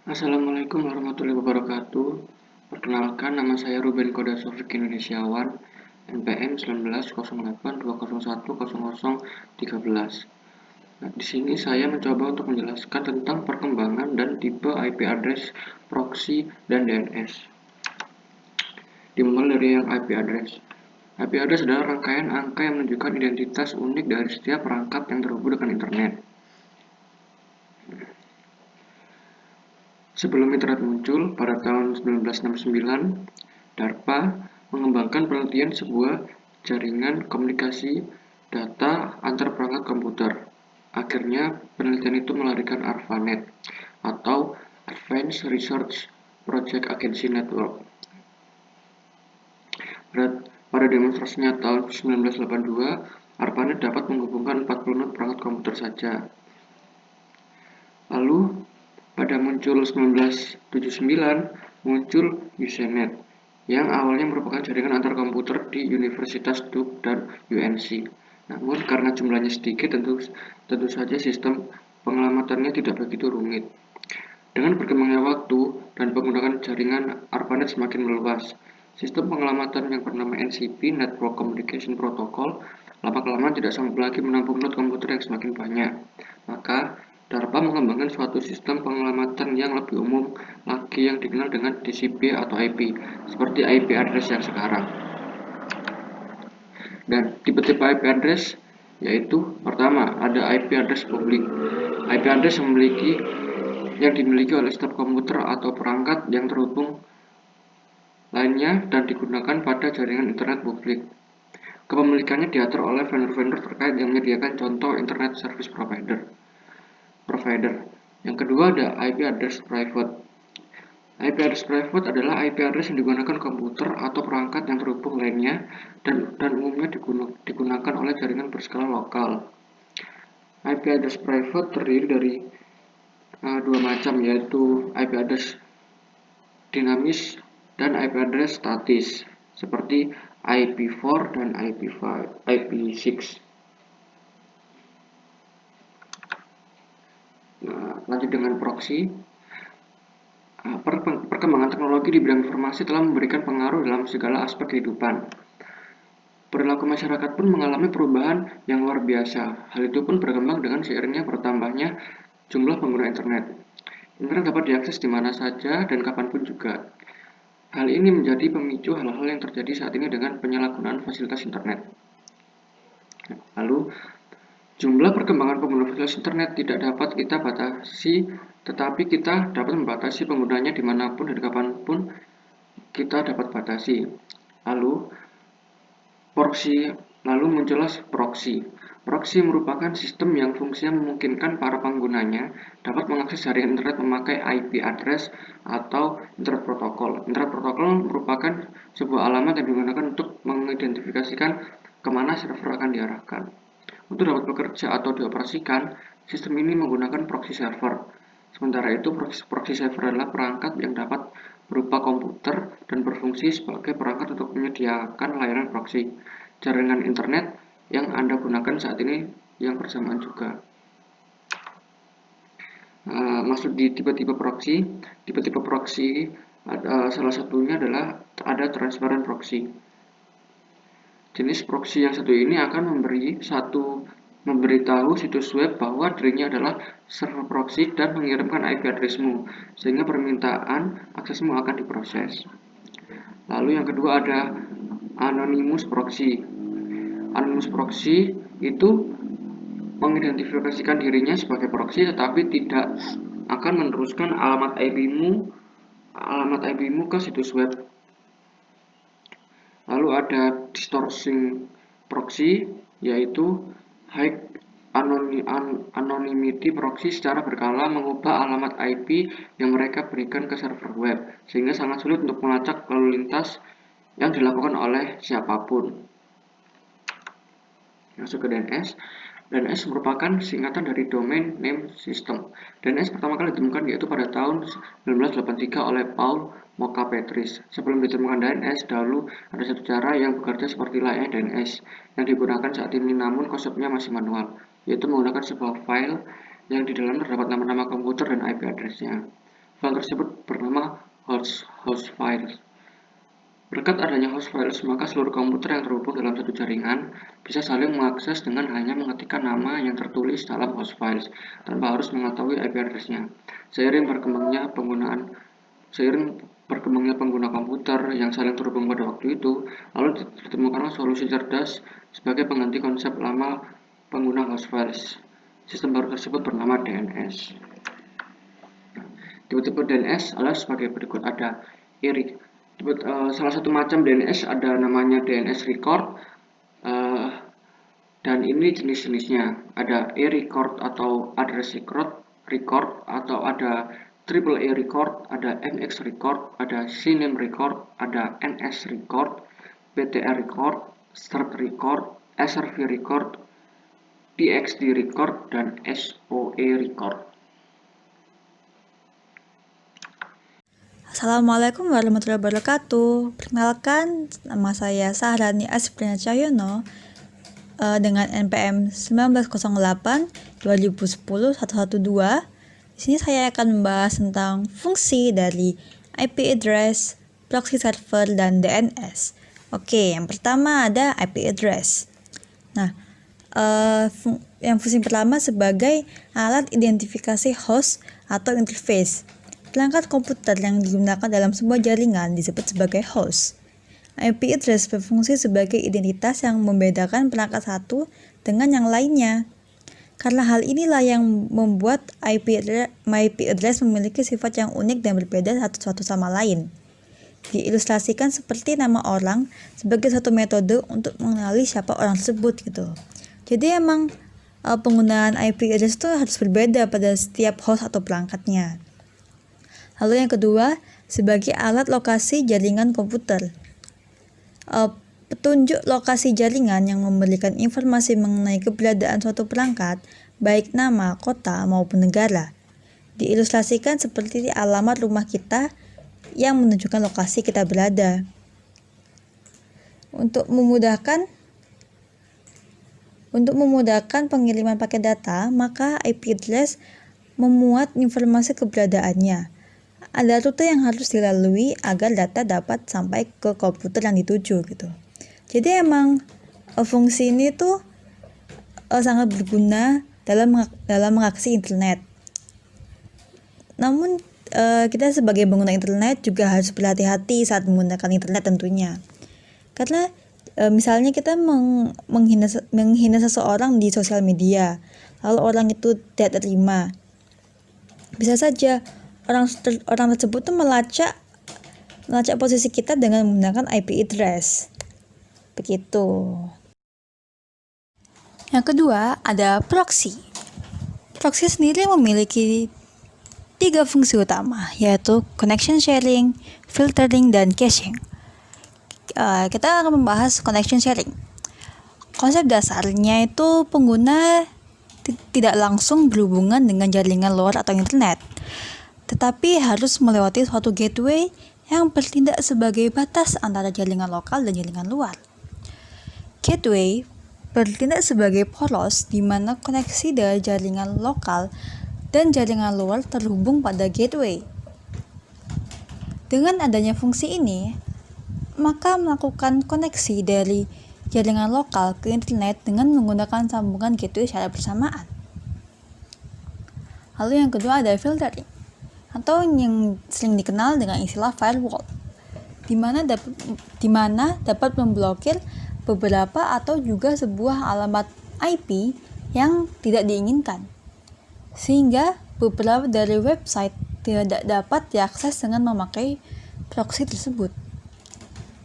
Assalamualaikum warahmatullahi wabarakatuh. Perkenalkan, nama saya Ruben Koda Sofik Indonesiawan, NPM 190820100013. Nah, di sini saya mencoba untuk menjelaskan tentang perkembangan dan tipe IP address, proxy, dan DNS. Dimulai dari yang IP address. IP address adalah rangkaian angka yang menunjukkan identitas unik dari setiap perangkat yang terhubung dengan internet. Sebelum internet muncul pada tahun 1969, DARPA mengembangkan penelitian sebuah jaringan komunikasi data antar perangkat komputer. Akhirnya, penelitian itu melahirkan ARPANET atau Advanced Research Project Agency Network. Pada demonstrasinya tahun 1982, ARPANET dapat menghubungkan 40 not perangkat komputer saja. Lalu, pada muncul 1979, muncul Usenet, yang awalnya merupakan jaringan antar komputer di Universitas Duke dan UNC. Namun karena jumlahnya sedikit, tentu saja sistem pengelamatannya tidak begitu rumit. Dengan berkembangnya waktu dan penggunaan jaringan ARPANET semakin meluas, sistem pengelamatan yang bernama NCP (Network Communication Protocol) lama-kelamaan tidak sanggup lagi menampung not komputer yang semakin banyak. Maka DARPA mengembangkan suatu sistem pengelamatan yang lebih umum lagi yang dikenal dengan TCP atau IP, seperti IP address yang sekarang. Dan tipe-tipe IP address yaitu pertama, ada IP address publik. IP address yang dimiliki oleh setiap komputer atau perangkat yang terhubung lainnya dan digunakan pada jaringan internet publik. Kepemilikannya diatur oleh vendor-vendor terkait yang menyediakan contoh internet service provider. Yang kedua ada IP address private. IP address private adalah IP address yang digunakan komputer atau perangkat yang terhubung lainnya dan umumnya digunakan oleh jaringan berskala lokal. IP address private terdiri dari dua macam, yaitu IP address dinamis dan IP address statis, seperti IP4 dan IP6. Lanjut dengan proxy. Perkembangan teknologi di bidang informasi telah memberikan pengaruh dalam segala aspek kehidupan. Perilaku masyarakat pun mengalami perubahan yang luar biasa. Hal itu pun berkembang dengan seiringnya bertambahnya jumlah pengguna internet. Internet dapat diakses di mana saja dan kapanpun juga. Hal ini menjadi pemicu hal-hal yang terjadi saat ini dengan penyalahgunaan fasilitas internet. Lalu, jumlah perkembangan pengguna fasilitas internet tidak dapat kita batasi, tetapi kita dapat membatasi penggunanya dimanapun dan kapanpun kita dapat batasi. Lalu muncullah proxy. Proxy merupakan sistem yang fungsinya memungkinkan para penggunanya dapat mengakses jaringan internet memakai IP address atau internet protokol. Internet protokol merupakan sebuah alamat yang digunakan untuk mengidentifikasikan kemana server akan diarahkan. Untuk dapat bekerja atau dioperasikan, sistem ini menggunakan proxy server. Sementara itu, proxy server adalah perangkat yang dapat berupa komputer dan berfungsi sebagai perangkat untuk menyediakan layanan proxy, jaringan internet yang Anda gunakan saat ini yang bersamaan juga. Masuk di tipe-tipe proxy. Tipe-tipe proxy salah satunya adalah ada transparent proxy. Jenis proxy yang satu ini akan memberitahu situs web bahwa dirinya adalah server proxy dan mengirimkan IP addressmu, sehingga permintaan aksesmu akan diproses. Lalu yang kedua ada anonymous proxy. Anonymous proxy itu mengidentifikasikan dirinya sebagai proxy tetapi tidak akan meneruskan alamat IP-mu ke situs web. Lalu ada distorting proxy, yaitu high anonymity proxy secara berkala mengubah alamat IP yang mereka berikan ke server web, sehingga sangat sulit untuk melacak lalu lintas yang dilakukan oleh siapapun. Masuk ke DNS. DNS merupakan singkatan dari Domain Name System. DNS pertama kali ditemukan yaitu pada tahun 1983 oleh Paul Moka-Petris. Sebelum ditemukan DNS, dahulu ada satu cara yang bekerja seperti layaknya DNS yang digunakan saat ini, namun konsepnya masih manual, yaitu menggunakan sebuah file yang di dalamnya terdapat nama-nama komputer dan IP address-nya. File tersebut bernama host files. Berkat adanya host files, maka seluruh komputer yang terhubung dalam satu jaringan bisa saling mengakses dengan hanya mengetikkan nama yang tertulis dalam host files tanpa harus mengetahui IP address-nya. Seiring berkembangnya pengguna komputer yang saling terhubung pada waktu itu, lalu ditemukanlah solusi cerdas sebagai pengganti konsep lama pengguna host files. Sistem baru tersebut bernama DNS. Tipe-tipe DNS adalah sebagai berikut. Ada salah satu macam DNS ada namanya DNS record, dan ini jenis-jenisnya. Ada e-record atau address record, atau ada AAA record, ada MX record, ada CNAME record, ada NS record, PTR record, STRT record, SRV record, PXD record, dan SOE record. Assalamualaikum warahmatullahi wabarakatuh. Perkenalkan, nama saya Sahrani Asprina Cahyono dengan NPM 1908 2010 112. Di sini saya akan membahas tentang fungsi dari IP address, proxy server, dan DNS. Oke, yang pertama ada IP address. Nah, yang fungsi pertama sebagai alat identifikasi host atau interface. Perangkat komputer yang digunakan dalam sebuah jaringan disebut sebagai host. IP address berfungsi sebagai identitas yang membedakan perangkat satu dengan yang lainnya. Karena hal inilah yang membuat IP address memiliki sifat yang unik dan berbeda satu sama lain. Diilustrasikan seperti nama orang sebagai satu metode untuk mengenali siapa orang tersebut gitu. Jadi emang penggunaan IP address itu harus berbeda pada setiap host atau perangkatnya. Lalu yang kedua, sebagai alat lokasi jaringan komputer. Petunjuk lokasi jaringan yang memberikan informasi mengenai keberadaan suatu perangkat, baik nama, kota, maupun negara. Diilustrasikan seperti alamat rumah kita yang menunjukkan lokasi kita berada. Untuk memudahkan pengiriman paket data, maka IP address memuat informasi keberadaannya. Ada rute yang harus dilalui agar data dapat sampai ke komputer yang dituju gitu. Jadi emang fungsi ini tuh sangat berguna dalam mengakses internet. Namun kita sebagai pengguna internet juga harus berhati-hati saat menggunakan internet tentunya. Karena misalnya kita menghina seseorang di sosial media, lalu orang itu tidak terima. Bisa saja orang tersebut tuh melacak posisi kita dengan menggunakan IP address. Begitu. Yang kedua ada proxy. Proxy sendiri memiliki 3 fungsi utama, yaitu connection sharing, filtering, dan caching. Kita akan membahas connection sharing. Konsep dasarnya itu pengguna tidak langsung berhubungan dengan jaringan luar atau internet, tetapi harus melewati suatu gateway yang bertindak sebagai batas antara jaringan lokal dan jaringan luar. Gateway bertindak sebagai poros di mana koneksi dari jaringan lokal dan jaringan luar terhubung pada gateway. Dengan adanya fungsi ini, maka melakukan koneksi dari jaringan lokal ke internet dengan menggunakan sambungan gateway secara bersamaan. Lalu yang kedua ada filtering, atau yang sering dikenal dengan istilah firewall, di mana dapat memblokir beberapa atau juga sebuah alamat IP yang tidak diinginkan, sehingga beberapa dari website tidak dapat diakses dengan memakai proxy tersebut.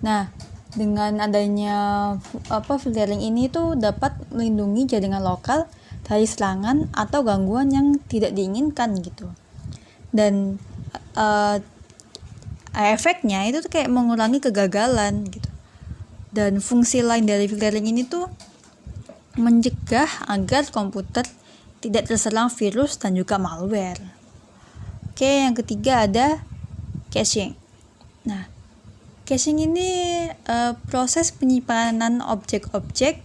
Nah, dengan adanya filtering ini tuh dapat melindungi jaringan lokal dari serangan atau gangguan yang tidak diinginkan gitu. Dan efeknya itu tuh kayak mengurangi kegagalan gitu. Dan fungsi lain dari filtering ini tuh mencegah agar komputer tidak terserang virus dan juga malware. Oke, yang ketiga ada caching. Nah, caching ini proses penyimpanan objek-objek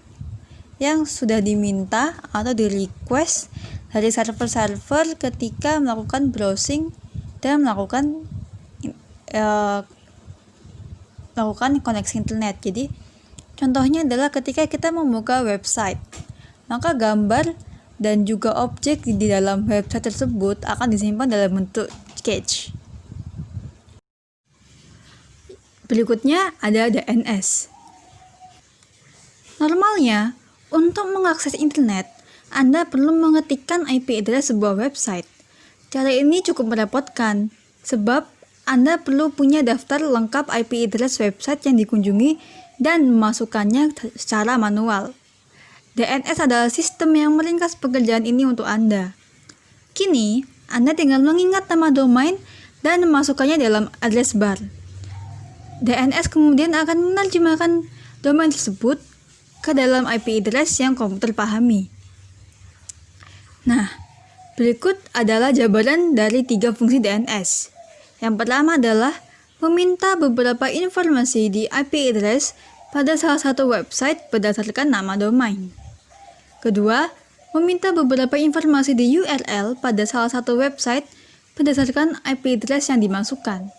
yang sudah diminta atau di request dari server-server ketika melakukan browsing dan melakukan koneksi internet. Jadi contohnya adalah ketika kita membuka website, maka gambar dan juga objek di dalam website tersebut akan disimpan dalam bentuk cache. Berikutnya ada DNS. Normalnya, untuk mengakses internet, Anda perlu mengetikkan IP address sebuah website. Cara ini cukup merepotkan, sebab Anda perlu punya daftar lengkap IP address website yang dikunjungi dan memasukkannya secara manual. DNS adalah sistem yang meringkas pekerjaan ini untuk Anda. Kini, Anda tinggal mengingat nama domain dan memasukkannya dalam address bar. DNS kemudian akan menerjemahkan domain tersebut ke dalam IP address yang komputer pahami. Nah, berikut adalah jabaran dari 3 fungsi DNS. Yang pertama adalah meminta beberapa informasi di IP address pada salah satu website berdasarkan nama domain. Kedua, meminta beberapa informasi di URL pada salah satu website berdasarkan IP address yang dimasukkan.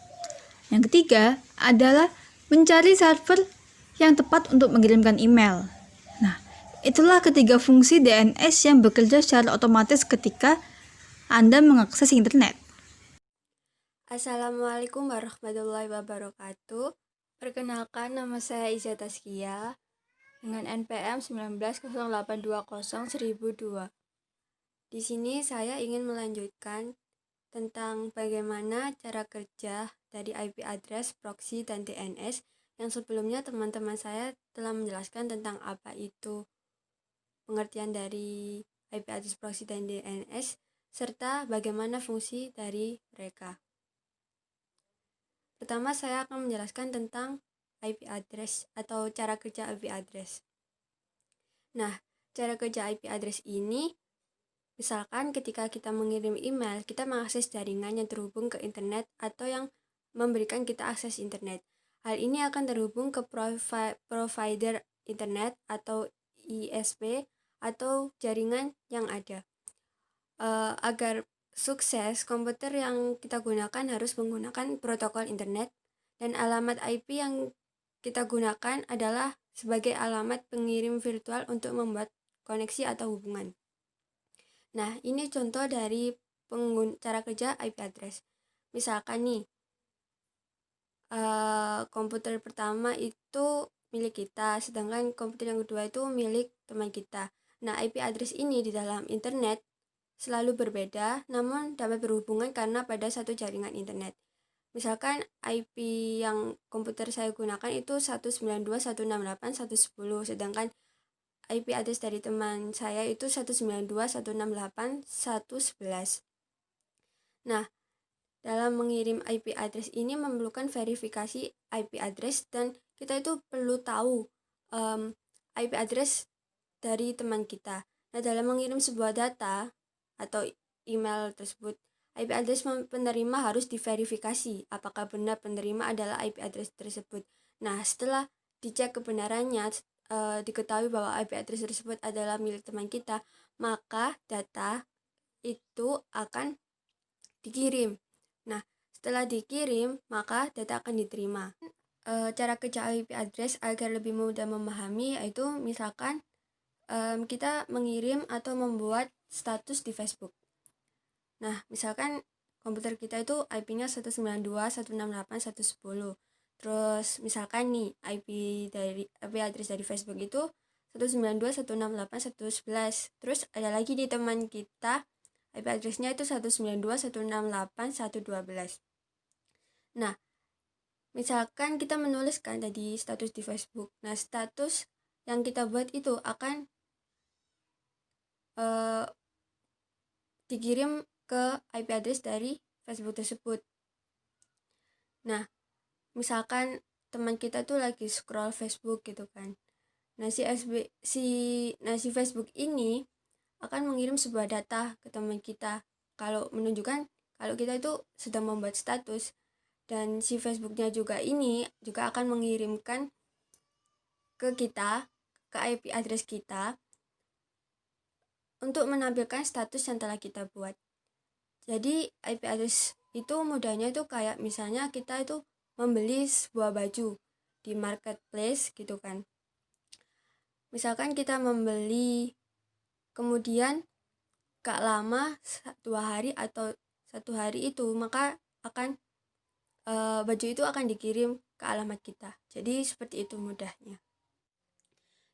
Yang ketiga adalah mencari server yang tepat untuk mengirimkan email. Nah, itulah ketiga fungsi DNS yang bekerja secara otomatis ketika Anda mengakses internet. Assalamualaikum warahmatullahi wabarakatuh. Perkenalkan, nama saya Iza Taskia dengan NPM 1908201002. Di sini saya ingin melanjutkan tentang bagaimana cara kerja dari IP address, proxy, dan DNS yang sebelumnya teman-teman saya telah menjelaskan tentang apa itu pengertian dari IP address, proxy, dan DNS, serta bagaimana fungsi dari mereka. Pertama, saya akan menjelaskan tentang IP address atau cara kerja IP address. Nah, cara kerja IP address ini, misalkan ketika kita mengirim email, kita mengakses jaringan yang terhubung ke internet atau yang memberikan kita akses internet. Hal ini akan terhubung ke provider internet atau ISP atau jaringan yang ada. Agar sukses, komputer yang kita gunakan harus menggunakan protokol internet, dan alamat IP yang kita gunakan adalah sebagai alamat pengirim virtual untuk membuat koneksi atau hubungan. Nah, ini contoh dari cara kerja IP address. Misalkan nih, komputer pertama itu milik kita, sedangkan komputer yang kedua itu milik teman kita. Nah, IP address ini di dalam internet selalu berbeda, namun dapat berhubungan karena pada satu jaringan internet. Misalkan IP yang komputer saya gunakan itu 192.168.110, sedangkan IP address dari teman saya itu 192.168.111. Nah, dalam mengirim IP address ini memerlukan verifikasi IP address, dan kita itu perlu tahu IP address dari teman kita. Nah, dalam mengirim sebuah data atau email tersebut, IP address penerima harus diverifikasi apakah benar penerima adalah IP address tersebut. Nah, setelah dicek kebenarannya, diketahui bahwa IP address tersebut adalah milik teman kita, maka data itu akan dikirim. Nah, setelah dikirim, maka data akan diterima. Cara kerja IP address agar lebih mudah memahami yaitu misalkan kita mengirim atau membuat status di Facebook. Nah, misalkan komputer kita itu IP-nya 192.168.110. Terus misalkan nih IP address dari Facebook itu 192.168.111. Terus ada lagi di teman kita IP address-nya itu 192.168.112. Nah, misalkan kita menuliskan tadi status di Facebook. Nah, status yang kita buat itu akan dikirim ke IP address dari Facebook tersebut. Nah, misalkan teman kita tuh lagi scroll Facebook gitu kan. Nah, si Facebook ini akan mengirim sebuah data ke teman kita kalau menunjukkan kalau kita itu sedang membuat status, dan si Facebooknya juga akan mengirimkan ke kita, ke IP address kita untuk menampilkan status yang telah kita buat. Jadi IP address itu mudahnya itu kayak misalnya kita itu membeli sebuah baju di marketplace gitu kan. Misalkan kita membeli, kemudian gak lama 2 hari atau 1 hari itu, maka akan baju itu akan dikirim ke alamat kita. Jadi seperti itu mudahnya.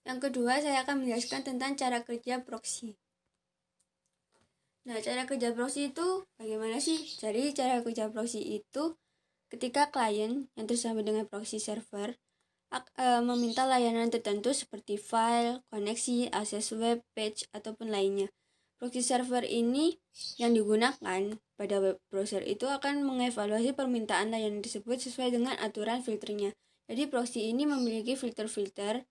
Yang kedua, saya akan menjelaskan tentang cara kerja proxy. Nah, cara kerja proxy itu bagaimana sih? Jadi cara kerja proxy itu ketika klien yang tersambung dengan proxy server meminta layanan tertentu seperti file, koneksi, akses web, page, ataupun lainnya. Proxy server ini yang digunakan pada web browser itu akan mengevaluasi permintaan layanan tersebut sesuai dengan aturan filternya. Jadi proxy ini memiliki filternya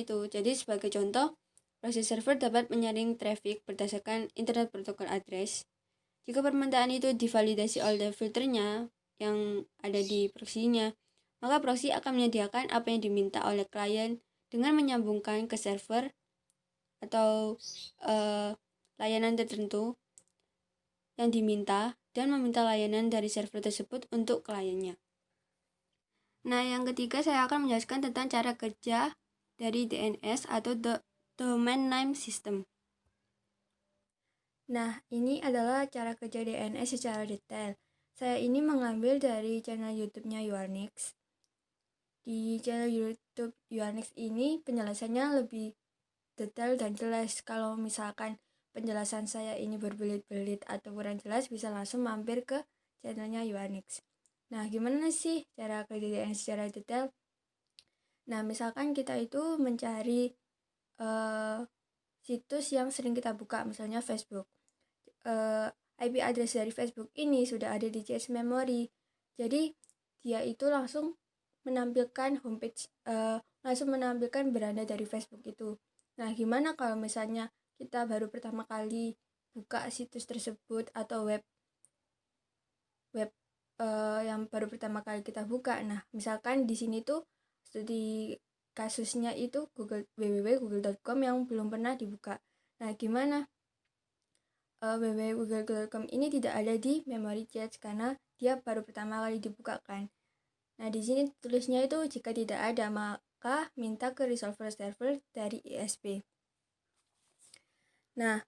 itu. Jadi sebagai contoh, proxy server dapat menyaring traffic berdasarkan Internet Protocol Address. Jika permintaan itu divalidasi oleh filternya yang ada di proxy-nya, maka proxy akan menyediakan apa yang diminta oleh klien dengan menyambungkan ke server atau layanan tertentu yang diminta dan meminta layanan dari server tersebut untuk kliennya. Nah, yang ketiga saya akan menjelaskan tentang cara kerja dari DNS atau Domain Name System. Nah, ini adalah cara kerja DNS secara detail. Saya ini mengambil dari channel YouTube-nya Uarnix. Di channel YouTube Uarnix ini penjelasannya lebih detail dan jelas. Kalau misalkan penjelasan saya ini berbelit-belit atau kurang jelas, bisa langsung mampir ke channelnya Uarnix. Nah, gimana sih cara kerja DNS secara detail? Nah, misalkan kita itu mencari situs yang sering kita buka, misalnya Facebook. IP address dari Facebook ini sudah ada di cache memory, jadi dia itu langsung menampilkan homepage, langsung menampilkan beranda dari Facebook itu. Nah, gimana kalau misalnya kita baru pertama kali buka situs tersebut atau web yang baru pertama kali kita buka? Nah, misalkan di sini tuh studi kasusnya itu www.google.com yang belum pernah dibuka. Nah, gimana? www.google.com ini tidak ada di memory cache karena dia baru pertama kali dibukakan. Nah, di sini tulisnya itu jika tidak ada, maka minta ke resolver server dari ISP. Nah,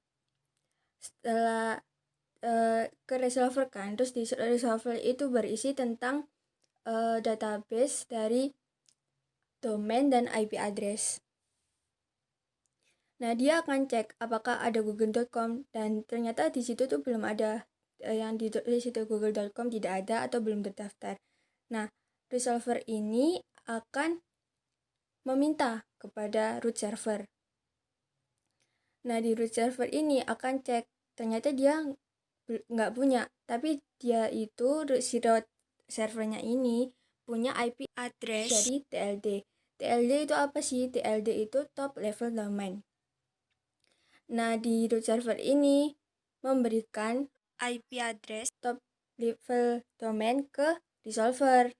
setelah ke resolver kan, terus di resolver itu berisi tentang database dari domain dan IP address. Nah, dia akan cek apakah ada google.com dan ternyata di situ tuh belum ada, yang di situ google.com tidak ada atau belum terdaftar. Nah, resolver ini akan meminta kepada root server. Nah, di root server ini akan cek, ternyata dia nggak punya, tapi dia itu si root servernya ini punya IP address dari TLD. TLD itu apa sih? TLD itu top level domain. Nah, di root server ini memberikan IP address top level domain ke resolver.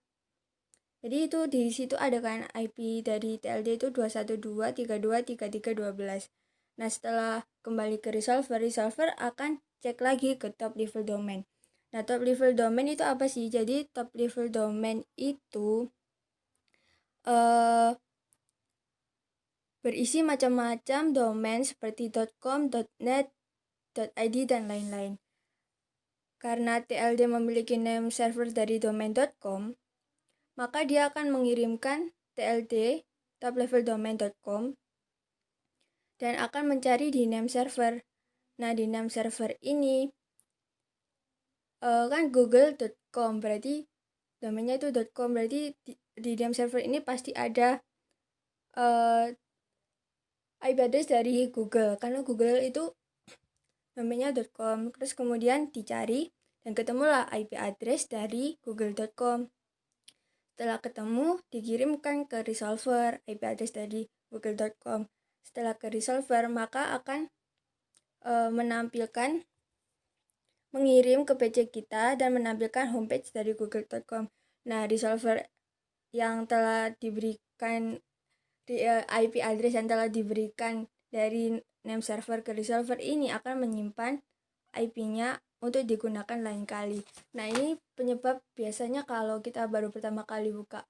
Jadi itu di situ ada kan IP dari TLD itu 212.32.33.12. Nah, setelah kembali ke resolver akan cek lagi ke top level domain. Nah, top level domain itu apa sih? Jadi top level domain itu berisi macam-macam domain seperti .com, .net, .id, dan lain-lain. Karena TLD memiliki name server dari domain.com, maka dia akan mengirimkan TLD top level domain.com dan akan mencari di name server. Nah, di name server ini kan google.com, berarti domainnya itu .com, berarti di name server ini pasti ada IP address dari Google, karena Google itu domainnya .com. Terus kemudian dicari dan ketemulah IP address dari google.com. Setelah ketemu, dikirimkan ke resolver IP address dari google.com. Setelah ke resolver, maka akan mengirim ke PC kita dan menampilkan homepage dari google.com. Nah, resolver yang telah diberikan IP address yang telah diberikan dari name server ke resolver ini akan menyimpan IP-nya untuk digunakan lain kali. Nah, ini penyebab biasanya kalau kita baru pertama kali buka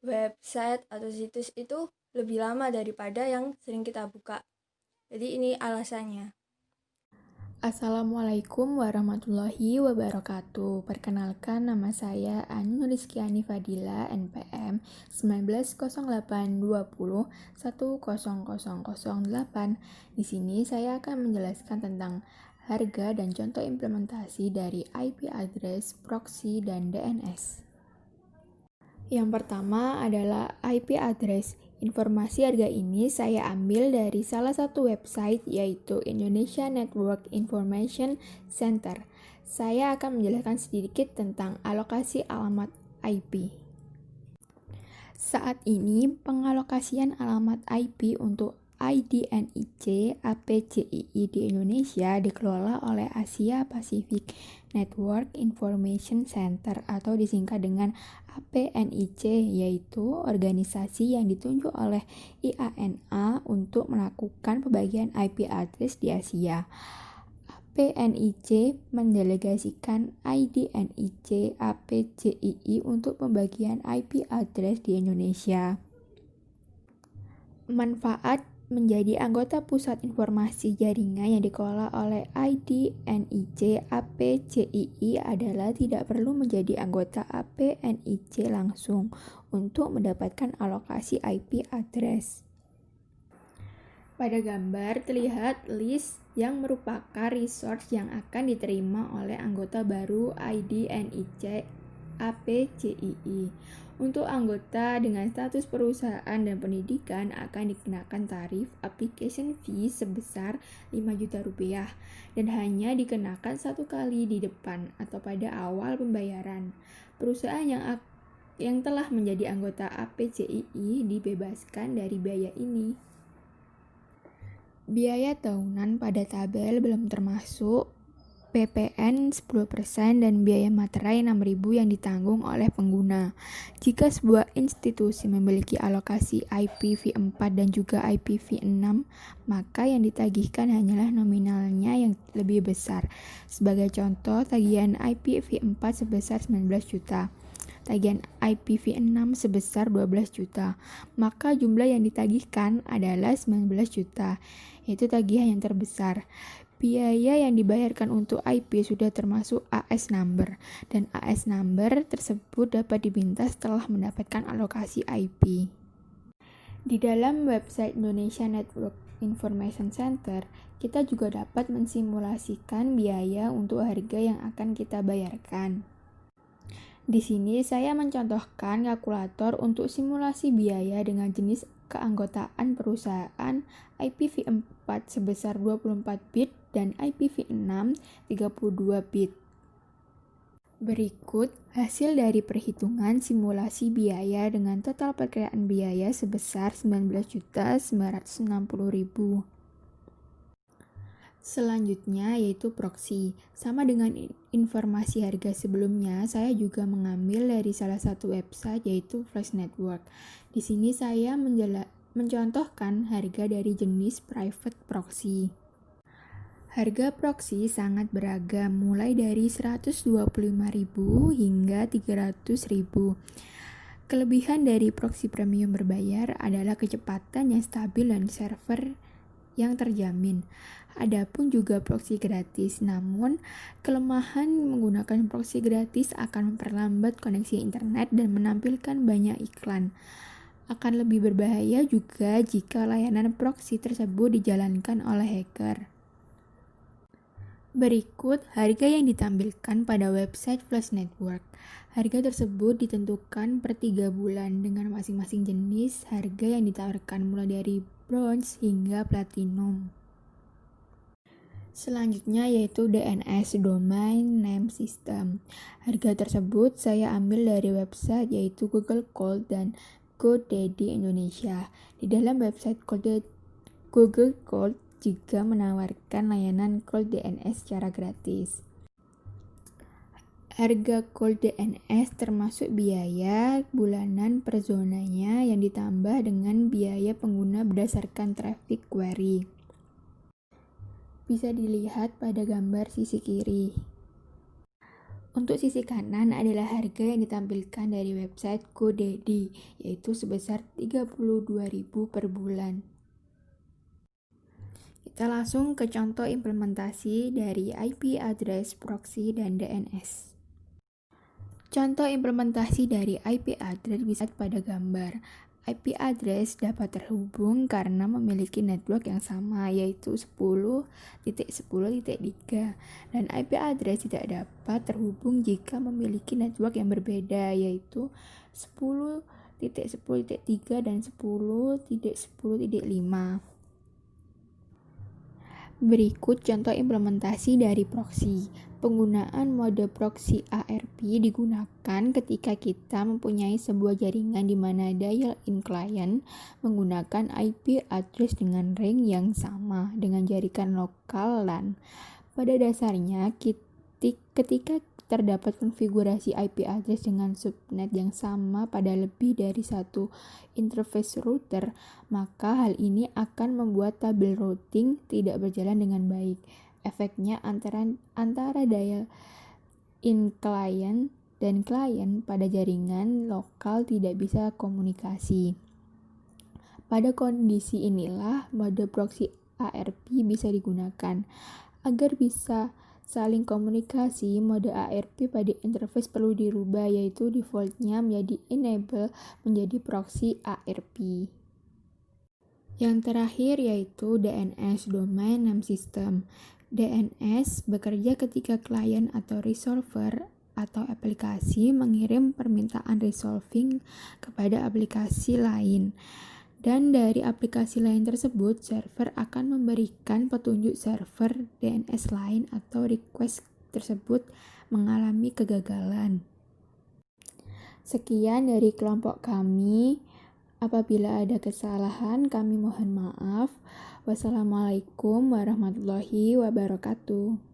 website atau situs itu lebih lama daripada yang sering kita buka. Jadi ini alasannya. Assalamualaikum warahmatullahi wabarakatuh. Perkenalkan, nama saya Anu Rizkyani Fadila, NPM 190820100008. Di sini saya akan menjelaskan tentang harga dan contoh implementasi dari IP address, proxy, dan DNS. Yang pertama adalah IP address. Informasi harga ini saya ambil dari salah satu website yaitu Indonesia Network Information Center. Saya akan menjelaskan sedikit tentang alokasi alamat IP. Saat ini pengalokasian alamat IP untuk IDNIC APCII di Indonesia dikelola oleh Asia Pacific Network Information Center atau disingkat dengan APNIC, yaitu organisasi yang ditunjuk oleh IANA untuk melakukan pembagian IP address di Asia. APNIC mendelegasikan IDNIC APCII untuk pembagian IP address di Indonesia. Manfaat menjadi anggota pusat informasi jaringan yang dikelola oleh IDNIC APCII adalah tidak perlu menjadi anggota APNIC langsung untuk mendapatkan alokasi IP address. Pada gambar terlihat list yang merupakan resource yang akan diterima oleh anggota baru IDNIC APCII. Untuk anggota dengan status perusahaan dan pendidikan akan dikenakan tarif application fee sebesar 5 juta rupiah dan hanya dikenakan satu kali di depan atau pada awal pembayaran. Perusahaan yang telah menjadi anggota APCII dibebaskan dari biaya ini. Biaya tahunan pada tabel belum termasuk PPN 10% dan biaya materai 6.000 yang ditanggung oleh pengguna. Jika sebuah institusi memiliki alokasi IPv4 dan juga IPv6, maka yang ditagihkan hanyalah nominalnya yang lebih besar. Sebagai contoh, tagihan IPv4 sebesar 19 juta. Tagihan IPv6 sebesar 12 juta. Maka jumlah yang ditagihkan adalah 19 juta. Itu tagihan yang terbesar. Biaya yang dibayarkan untuk IP sudah termasuk AS number, dan AS number tersebut dapat diminta setelah mendapatkan alokasi IP. Di dalam website Indonesia Network Information Center, kita juga dapat mensimulasikan biaya untuk harga yang akan kita bayarkan. Di sini saya mencontohkan kalkulator untuk simulasi biaya dengan jenis keanggotaan perusahaan IPv4 sebesar 24 bit dan IPv6 32 bit. Berikut hasil dari perhitungan simulasi biaya dengan total perkiraan biaya sebesar 19.960.000. Selanjutnya yaitu proxy. Sama dengan informasi harga sebelumnya, saya juga mengambil dari salah satu website yaitu Flash Network. Di sini saya mencontohkan harga dari jenis private proxy. Harga proxy sangat beragam, mulai dari 125.000 hingga 300.000. Kelebihan dari proxy premium berbayar adalah kecepatan yang stabil dan server yang terjamin. Adapun juga proxy gratis, namun kelemahan menggunakan proxy gratis akan memperlambat koneksi internet dan menampilkan banyak iklan. Akan lebih berbahaya juga jika layanan proxy tersebut dijalankan oleh hacker. Berikut harga yang ditampilkan pada website Flash Network. Harga tersebut ditentukan per 3 bulan dengan masing-masing jenis harga yang ditawarkan mulai dari bronze hingga platinum. Selanjutnya yaitu DNS, Domain Name System. Harga tersebut saya ambil dari website yaitu Google Cloud dan GoDaddy Indonesia. Di dalam website Google Cloud juga menawarkan layanan Cold DNS secara gratis. Harga Cold DNS termasuk biaya bulanan per zonanya yang ditambah dengan biaya pengguna berdasarkan traffic query. bisa dilihat pada gambar sisi kiri. Untuk sisi kanan adalah harga yang ditampilkan dari website GoDaddy, yaitu sebesar 32.000 per bulan. Kita langsung ke contoh implementasi dari IP address, proxy, dan DNS. Contoh implementasi dari IP address bisa pada gambar. IP address dapat terhubung karena memiliki network yang sama, yaitu 10.10.3, dan IP address tidak dapat terhubung jika memiliki network yang berbeda, yaitu 10.10.3 dan 10.10.5. Berikut contoh implementasi dari proxy. Penggunaan mode proxy ARP digunakan ketika kita mempunyai sebuah jaringan di mana dial-in client menggunakan IP address dengan range yang sama dengan jaringan lokal LAN. Pada dasarnya, ketika terdapat konfigurasi IP address dengan subnet yang sama pada lebih dari satu interface router, maka hal ini akan membuat tabel routing tidak berjalan dengan baik. Efeknya antara dial-in client dan client pada jaringan lokal tidak bisa komunikasi. Pada kondisi inilah mode proxy ARP bisa digunakan. Agar bisa saling komunikasi, mode ARP pada interface perlu dirubah, yaitu defaultnya menjadi enable menjadi proxy ARP. Yang terakhir yaitu DNS, Domain Name System. DNS bekerja ketika klien atau resolver atau aplikasi mengirim permintaan resolving kepada aplikasi lain. Dan dari aplikasi lain tersebut, server akan memberikan petunjuk server DNS lain atau request tersebut mengalami kegagalan. Sekian dari kelompok kami. Apabila ada kesalahan, kami mohon maaf. Wassalamualaikum warahmatullahi wabarakatuh.